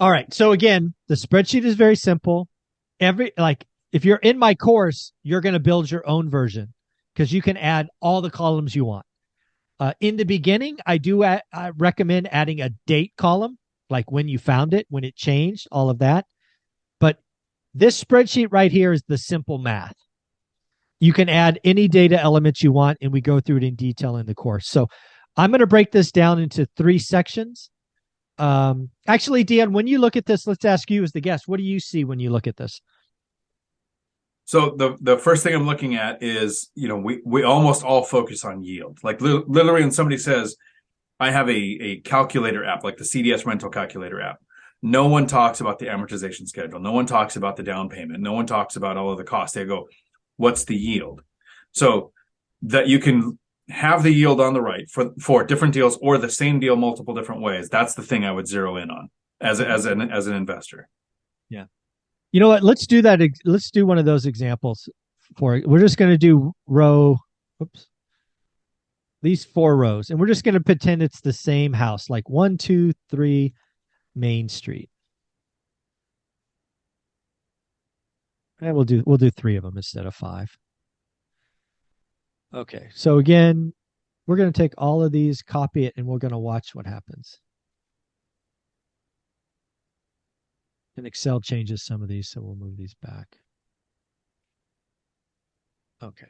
All right. So again, the spreadsheet is very simple. If you're in my course, you're going to build your own version because you can add all the columns you want. In the beginning, I recommend adding a date column, like when you found it, when it changed, all of that. But this spreadsheet right here is the simple math. You can add any data elements you want, and we go through it in detail in the course. So I'm going to break this down into 3 sections. Actually, Dion, when you look at this, let's ask you as the guest, what do you see when you look at this? So the first thing I'm looking at is, we almost all focus on yield. Like literally when somebody says, I have a calculator app, like the CDS rental calculator app. No one talks about the amortization schedule. No one talks about the down payment. No one talks about all of the costs. They go, what's the yield? So that you can have the yield on the right for different deals or the same deal multiple different ways. That's the thing I would zero in on as an investor. Yeah. You know what? Let's do that. Let's do one of those examples for it. We're just going to do these 4 rows, and we're just going to pretend it's the same house, like 1, 2, 3 Main Street. And we'll do 3 of them instead of 5. Okay. So again, we're going to take all of these, copy it, and we're going to watch what happens. And Excel changes some of these, so we'll move these back. Okay.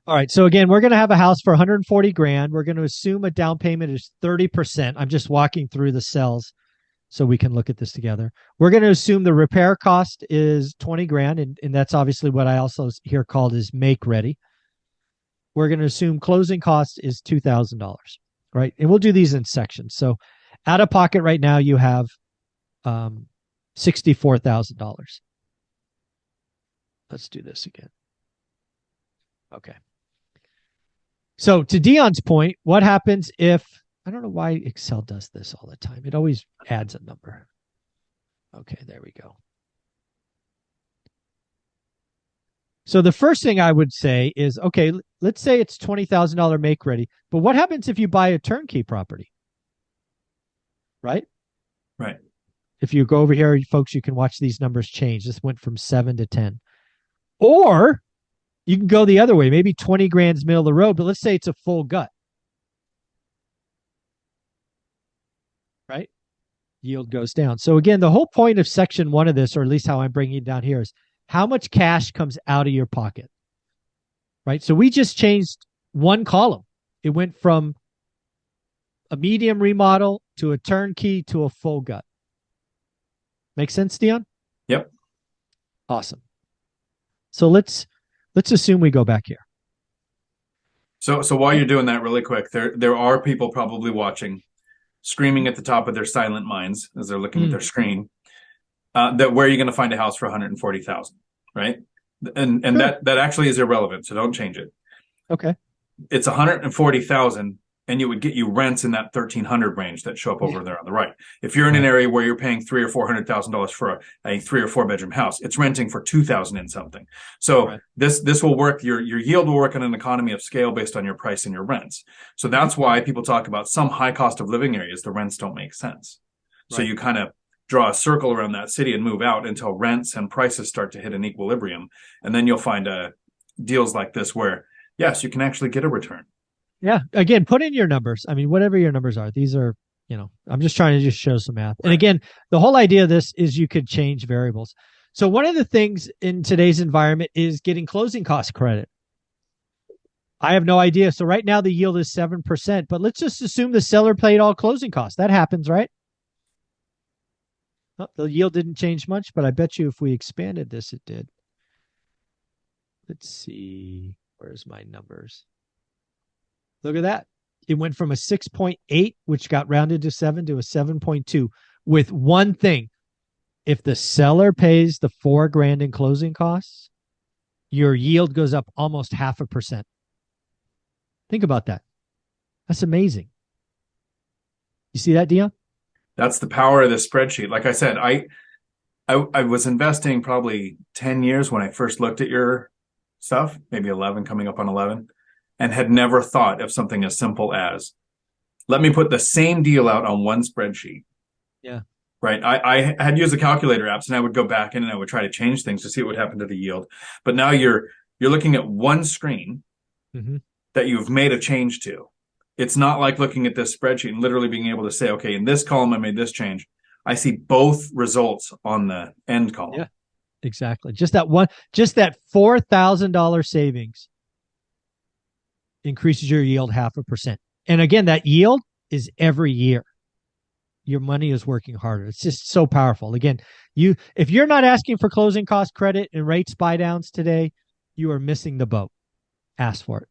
All right. So again, we're going to have a house for 140 grand. We're going to assume a down payment is 30%. I'm just walking through the cells so we can look at this together. We're going to assume the repair cost is 20 grand, and that's obviously what I also hear called is make ready. We're going to assume closing cost is $2,000, right? And we'll do these in sections. So out of pocket right now, you have $64,000. Let's do this again. Okay. So to Dion's point, what happens if, I don't know why Excel does this all the time. It always adds a number. Okay, there we go. So the first thing I would say is, okay, let's say it's $20,000 make ready, but what happens if you buy a turnkey property? Right? Right. If you go over here, folks, you can watch these numbers change. This went from 7 to 10. Or you can go the other way. Maybe 20 grand's middle of the road, but let's say it's a full gut. Right? Yield goes down. So again, the whole point of section 1 of this, or at least how I'm bringing it down here, is how much cash comes out of your pocket. Right? So we just changed 1 column. It went from a medium remodel to a turnkey to a full gut. Make sense, Dion? Yep. Awesome. So let's assume we go back here. So while you're doing that really quick, there are people probably watching, screaming at the top of their silent minds as they're looking at their screen, that where are you going to find a house for 140,000, right? And sure. that actually is irrelevant, so don't change it. Okay. It's 140,000, and you would get you rents in that 1,300 range that show up over there on the right. If you're in an area where you're paying $300,000 or $400,000 for a 3 or 4 bedroom house, it's renting for 2,000 and something. So this will work. Your yield will work on an economy of scale based on your price and your rents. So that's why people talk about some high cost of living areas. The rents don't make sense. So you kind of draw a circle around that city and move out until rents and prices start to hit an equilibrium, and then you'll find deals like this where yes, you can actually get a return. Yeah. Again, put in your numbers. I mean, whatever your numbers are, these are, I'm just trying to just show some math. And again, the whole idea of this is you could change variables. So one of the things in today's environment is getting closing cost credit. I have no idea. So right now the yield is 7%, but let's just assume the seller paid all closing costs. That happens, right? Well, the yield didn't change much, but I bet you if we expanded this, it did. Let's see. Where's my numbers? Look at that. It went from a 6.8, which got rounded to 7, to a 7.2 with one thing. If the seller pays the $4,000 in closing costs, your yield goes up almost 0.5%. Think about that. That's amazing. You see that, Dion? That's the power of this spreadsheet. Like I said, I was investing probably 10 years when I first looked at your stuff, maybe 11, coming up on 11. And had never thought of something as simple as, let me put the same deal out on one spreadsheet. Yeah. right? I had used the calculator apps and I would go back in and I would try to change things to see what would happen to the yield. But now you're looking at one screen Mm-hmm. that you've made a change to. It's not like looking at this spreadsheet and literally being able to say, okay, in this column I made this change. I see both results on the end column. Yeah, exactly. Just that $4,000 savings increases your yield 0.5%. And again, that yield is every year. Your money is working harder. It's just so powerful. Again, if you're not asking for closing cost credit and rates buy downs today, you are missing the boat. Ask for it.